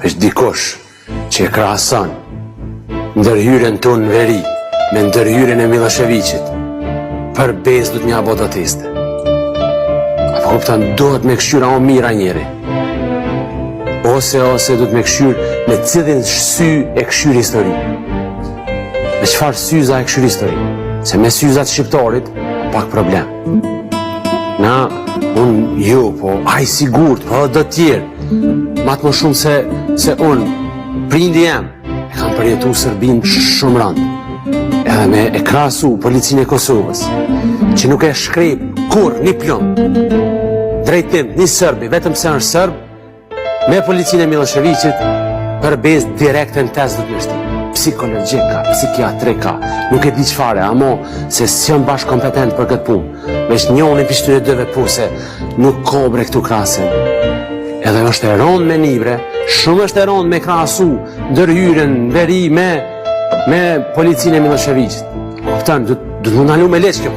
është dikush që e krahason ndërhyrjen tonë në veri me ndërhyrjen e Miloševićit, për bezë du të mja bodatiste. Apo kupton, duhet me këshyra o mira njeri. Ose du të me këshyr me cilin sy e këshyr histori. Me qëfar syza e këshyr histori. Se me syzat shqiptarit, pak problem. Na, po aj sigurt, po do tjerë. Matë më shumë se unë, prindi jam, e kam përjetu Sërbin shumë rëndë. Edhe me e krasu policinë e Kosovës, që nuk e shkrip kur, një plumb, drejtim, një Sërbi, vetëm se është Sërb, me policinë e Miloševićit, për bezë direkte në test dhëtë mështi. Psikologjika, psikiatrika, nuk e di qfare, amo se s'jën bashkë kompetent për këtë punë. Vesh njën e pishtyre dëve puse, nuk kobre këtu krasin. Edhe është e rëndë me Nibre, shumë është e rëndë me krasu, ndërhyrën, veri me policinë e Miloševićit. Kuptan, du të më nalu me leqë kjo.